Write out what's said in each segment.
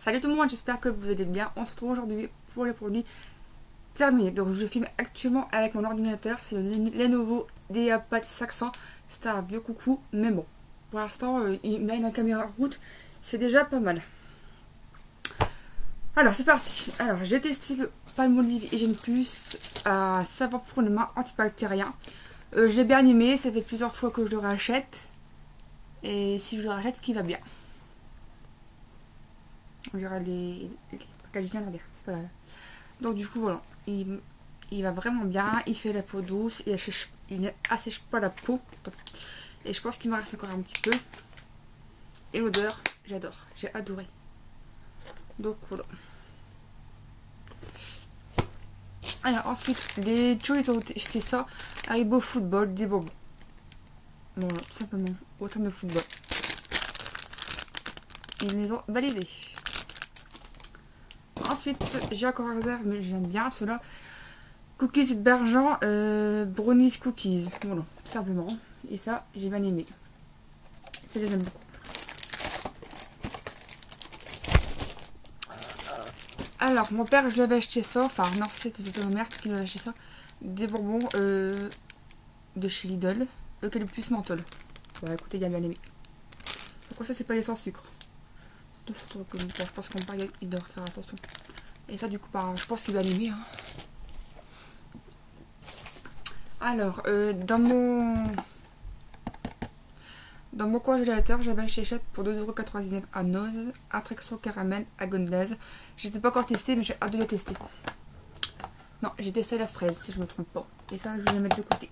Salut tout le monde, j'espère que vous allez bien. On se retrouve aujourd'hui pour les produits terminés. Donc je filme actuellement avec mon ordinateur, c'est le Lenovo IdeaPad 500. C'est un vieux coucou, mais bon, pour l'instant il mène la caméra route, c'est déjà pas mal. Alors c'est parti. Alors j'ai testé le Palmolive Hygiene Plus à savon pour les mains antibactérien. J'ai bien aimé, ça fait plusieurs fois que je le rachète. Et si je le rachète, qui va bien. On verra les packaging à c'est pas grave. Donc du coup voilà, il va vraiment bien, il fait la peau douce, il assèche pas la peau. Et je pense qu'il me reste encore un petit peu. Et l'odeur, j'adore, j'ai adoré. Donc voilà. Alors ensuite, les Joe, ils ont acheté ça, Haribo Football, des bonbons. Voilà, tout simplement, autant de football. Ils les ont validés. Ensuite, j'ai encore un verre, mais j'aime bien ceux-là. Cookies Bergeant, Brownies Cookies. Voilà, tout simplement. Et ça, j'ai bien aimé. Ça, les aime beaucoup. Alors, mon père, je lui avais acheté ça. Enfin, non, c'était plutôt ma mère qui lui avait acheté ça. Des bonbons de chez Lidl. Eucalyptus menthol. Bon, écoutez, il a bien aimé. Pourquoi ça, c'est pas des sans sucre? Je pense qu'on parle, il doit faire attention. Et ça, du coup, je pense qu'il va l'aimer. Hein. Alors, dans mon congélateur, j'avais acheté pour 2,99 € à Noz, Attraction Caramel à Gondaise. Je ne les ai pas encore testé, mais j'ai hâte de les tester. Non, j'ai testé la fraise, si je ne me trompe pas. Et ça, je vais les mettre de côté.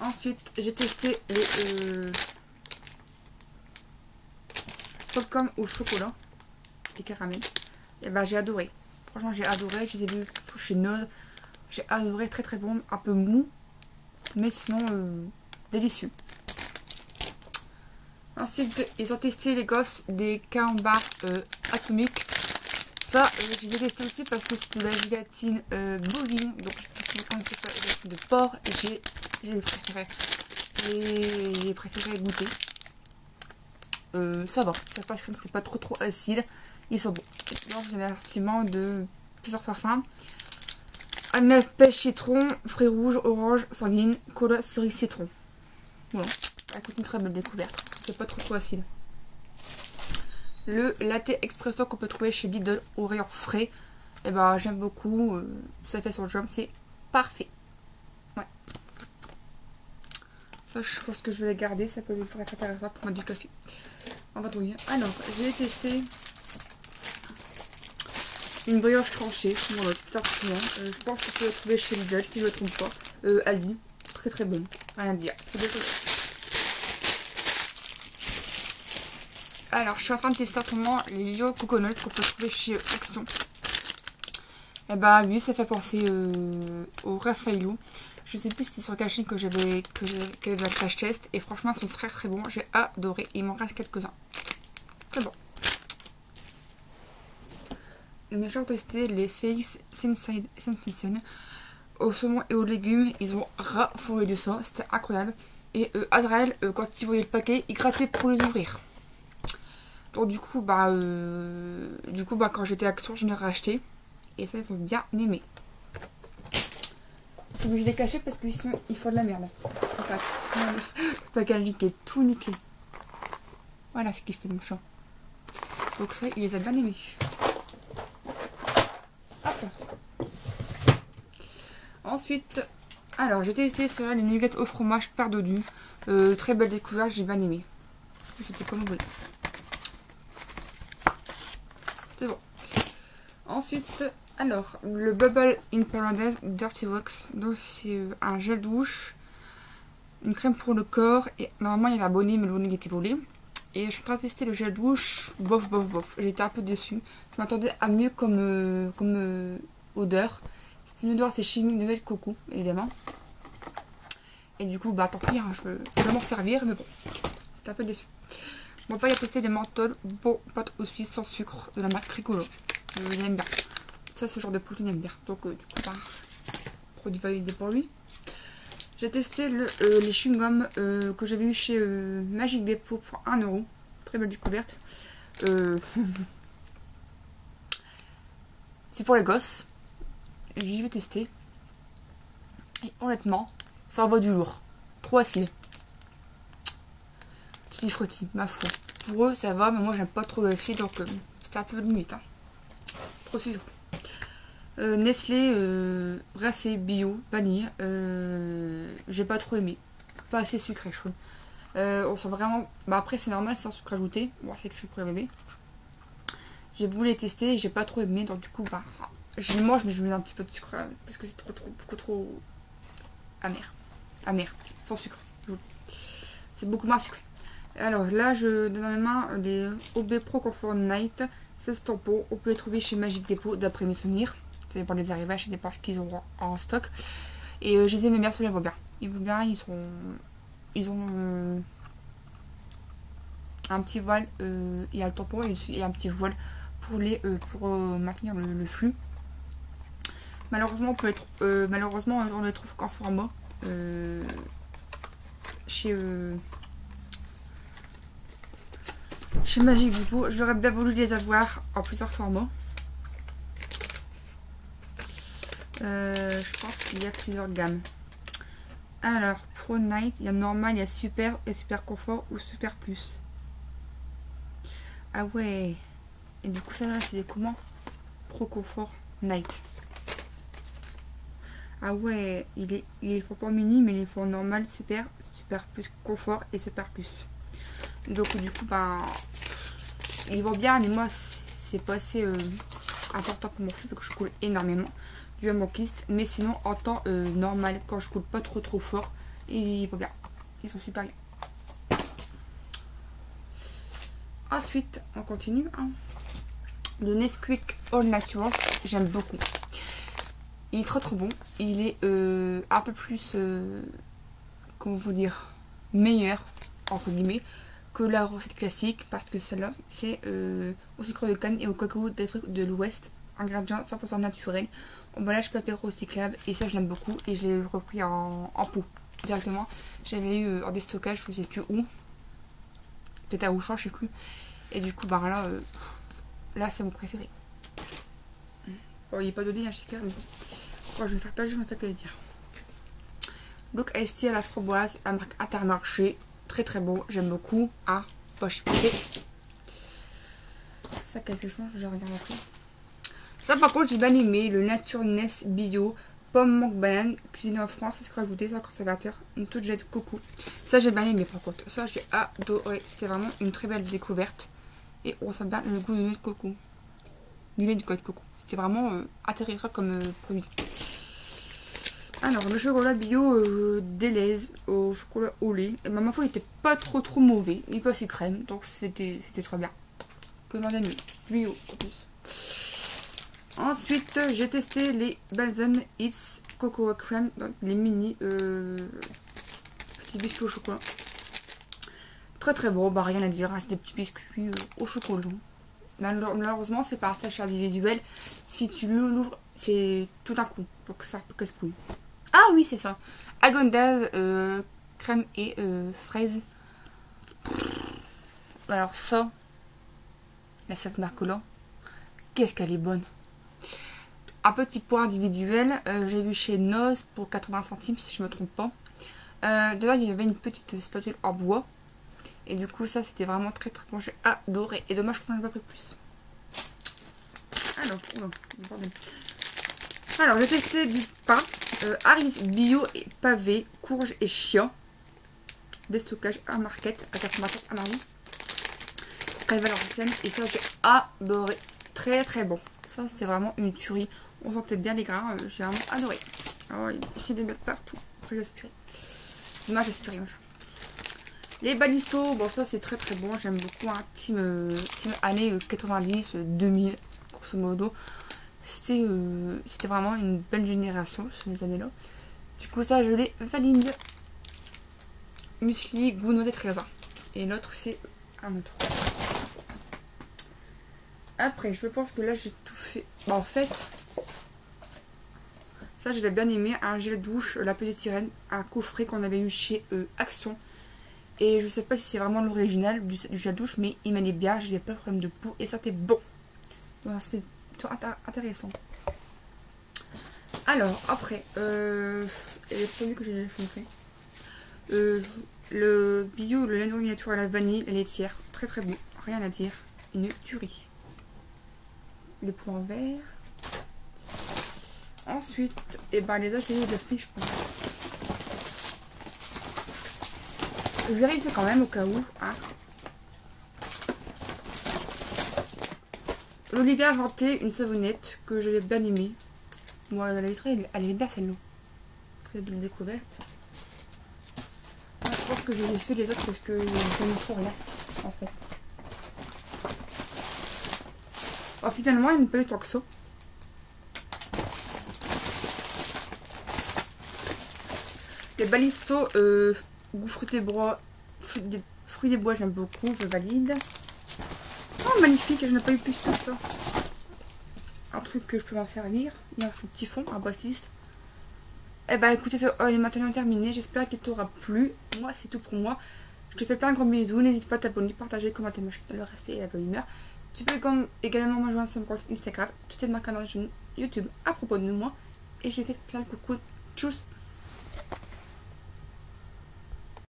Ensuite, j'ai testé les popcorn au chocolat et caramel. Et ben j'ai adoré. Franchement, j'ai adoré. Je les ai vus chez Noz. J'ai adoré, très très bon. Un peu mou, mais sinon délicieux. Ensuite, ils ont testé les gosses des camemberts atomiques. Ça, je les ai testés aussi parce que c'est de la gélatine bovine. Donc, si vous connaissez pas la gélatine de porc, j'ai préféré goûter. Ça va, ça passe, c'est pas trop acide. Ils sont bons. Donc, j'ai un assortiment de plusieurs parfums. Almef, pêche, citron, fruits rouges, orange, sanguine, cola, cerise, citron. Voilà, ça coûte une très belle découverte. C'est pas trop acide. Le latte expresso qu'on peut trouver chez Lidl au rayon frais. Et ben j'aime beaucoup. Ça fait son job, c'est parfait. Ouais. Ça, je pense que je vais les garder. Ça peut toujours être intéressant pour mettre du café. On va trouver. Alors, j'ai testé une brioche tranchée. Voilà, tout simplement. Je pense que je peux la trouver chez Lidl si je ne me trompe pas. Aldi. Très très bonne. Rien à dire. Alors, je suis en train de tester en ce moment les Yo Coconut qu'on peut trouver chez Action. Et bah oui, ça fait penser au Raffaello. Je sais plus si c'est sur le cachet que j'avais le crash test. Et franchement, c'est très très bon. J'ai adoré. Il m'en reste quelques-uns. Très bon. Mes gens ont testé les Face Sensation au saumon et aux légumes. Ils ont raffolé de ça. C'était incroyable. Et Azrael, quand il voyait le paquet, il grattait pour les ouvrir. Donc du coup, quand j'étais à Action, je l'ai racheté. Et ça, ils ont bien aimé. Je vais les cacher parce que sinon, il faut de la merde. En fait, le packaging est tout niqué. Voilà ce qu'il fait le méchant. Donc ça, il les a bien aimés. Hop. Ensuite, alors j'ai testé cela, les nuggets au fromage perdodu. Très belle découverte, j'ai bien aimé. C'était comme vous voulez. C'est bon. Ensuite, alors, le Bubble in Paradise Dirty Wax. Donc, c'est un gel douche, une crème pour le corps. Et normalement, il y avait un bonnet, mais le bonnet il était volé. Et je suis en train de tester le gel douche. Bof, bof, bof. J'étais un peu déçue. Je m'attendais à mieux comme odeur. C'est une odeur assez chimique de noix de coco, évidemment. Et du coup, tant pis, hein, je vais m'en servir, mais bon, j'étais un peu déçue. Mon père a testé des menthol bon pâte aux Suisse sans sucre de la marque Tricolo. Il aime bien. Ça, ce genre de produit, il aime bien. Donc, du coup, produit validé pour lui. J'ai testé les chewing-gums que j'avais eu chez Magic Depot pour 1 €. Très belle découverte. c'est pour les gosses. Je vais tester. Et honnêtement, ça envoie du lourd. Trop acide. Tutti frutti, ma foi. Pour eux, ça va, mais moi, j'aime pas trop d'acide, donc c'était un peu limite. Hein. Trop sucré. Nestlé Racé Bio Vanille. J'ai pas trop aimé. Pas assez sucré, je trouve. On sent vraiment. Bah, après, c'est normal, c'est sans sucre ajouté. Bon, c'est exprès pour les bébés. J'ai voulu les tester et j'ai pas trop aimé, donc du coup, bah, je les mange, mais je mets un petit peu de sucre parce que c'est beaucoup trop amer. Amer, sans sucre. C'est beaucoup moins sucré. Alors là, je donne dans mes mains les OB Pro Comfort Night 16 tampons. On peut les trouver chez Magic Depot d'après mes souvenirs. Ça dépend des arrivages, ça dépend ce qu'ils ont en stock. Et je les aime bien, ceux-là vont bien. Ils vont bien, ils ont un petit voile, il y a le tampon et un petit voile pour maintenir le flux. Malheureusement, on les trouve qu'en format chez Magic Depot. J'aurais bien voulu les avoir en plusieurs formats. Je pense qu'il y a plusieurs gammes. Alors, Pro Night, il y a normal, il y a super et super confort ou super plus. Ah ouais. Et du coup, ça là, c'est comment? Pro Confort Night. Ah ouais, il est fort mini, mais il est fort normal, super, super plus confort et super plus. Donc du coup, ben, ils vont bien, mais moi, c'est pas assez important pour mon flux, parce que je coule énormément du à mon kyste. Mais sinon, en temps normal, quand je coule pas trop fort, ils vont bien. Ils sont super bien. Ensuite, on continue. Hein. Le Nesquik All Natural, j'aime beaucoup. Il est trop bon. Il est un peu plus, comment vous dire, meilleur, entre guillemets, que la recette classique. Parce que celle-là, c'est au sucre de canne et au cacao d'Afrique de l'Ouest. Ingrédients 100% naturel. Emballage papier recyclable. Et ça, je l'aime beaucoup. Et je l'ai repris en pot directement. J'avais eu en déstockage, je ne sais plus où. Peut-être à Auchan, je sais plus. Et du coup, bah là c'est mon préféré. Bon, il n'est pas donné, hein, c'est clair, mais bon, je vais faire plaisir, je vais faire plaisir. Donc, ST à la framboise, la marque Intermarché. Très bon, j'aime beaucoup. Ah, poche. Ça, quelque chose, je regarde après. Ça, par contre, j'ai bien aimé le Natureness Bio. Pomme, mangue, banane, cuisiné en France, sucre ajouté, sans conservateur, une toute jet de coco. Ça, j'ai bien aimé par contre. Ça, j'ai adoré. C'était vraiment une très belle découverte. Et on sent bien le goût du lait de coco. Du lait de coco. C'était vraiment intéressant comme produit. Alors, le chocolat bio Deleuze au chocolat au lait. Et ma foi, il était pas trop mauvais. Il passait crème, donc c'était très bien. Que demander mieux. Bio en plus. Ensuite, j'ai testé les Balzen It's Cocoa Crème, donc les mini petits biscuits au chocolat. Très bon, bah rien à dire, c'est des petits biscuits au chocolat. Malheureusement, c'est pas ça, cher visuel. Si tu l'ouvres, c'est tout d'un coup, donc ça peut casse-couille. Ah oui, c'est ça. Häagen-Dazs crème et fraise. Alors ça, cette marque-là, qu'est-ce qu'elle est bonne. Un petit point individuel, j'ai vu chez Noz pour 80 centimes si je me trompe pas. Dedans il y avait une petite spatule en bois. Et du coup ça c'était vraiment très bon, j'ai adoré. Et dommage qu'on n'en ait pas pris plus. Alors j'ai testé du pain. Harris Bio et pavé, courge et chia. Déstockage à market à 84 à Marmousse. Très Valenciennes. Et ça j'ai adoré. Très bon. Ça c'était vraiment une tuerie. On sentait bien les grains, j'ai vraiment adoré. Oh, il y a des mecs partout. Après j'ai aspiré. Dommage, j'ai aspiré. Les balistos, bon ça c'est très bon. J'aime beaucoup un team années 90, 2000, grosso modo. C'était vraiment une belle génération ces années-là. Du coup ça je l'ai valide. Muesli, goût noisette raisin. Et l'autre c'est un autre. Après, je pense que là j'ai tout fait. Bah, en fait, ça j'avais bien aimé. Un gel douche, la petite sirène, un coffret qu'on avait eu chez Action. Et je sais pas si c'est vraiment l'original du gel douche, mais il m'allait bien, j'avais pas de problème de peau et ça c'était bon. Donc c'était plutôt intéressant. Alors, après, les produits que j'ai montré. Le bio, le lait naturel à la vanille, la laitière, très très bon, rien à dire, une tuerie. Les pots en verre. Ensuite, et ben les autres, j'ai de fiches, je pense. Je vérifie quand même au cas où. Hein. L'Olivier Inventé, une savonnette que j'avais bien aimée. Moi, la vitrée, elle est bien celle-là. Très bien découverte. Je pense que j'ai fait les autres parce que ça me trop rien en fait. Alors, finalement, il n'y a pas eu tant que ça. Les balistos, goût fruits des bois, j'aime beaucoup, je valide. Oh, magnifique, je n'ai pas eu plus que ça. Un truc que je peux m'en servir. Il y a un petit fond, un Batiste. Eh ben écoutez, elle est maintenant terminée. J'espère qu'il t'aura plu. Moi, c'est tout pour moi. Je te fais plein de gros bisous. N'hésite pas à t'abonner, partager, commenter ma chaîne, le respect et la bonne humeur. Tu peux également me rejoindre sur mon compte Instagram. Tout est marqué dans la chaîne YouTube à propos de moi. Et je fais plein de coucou. Tchuss!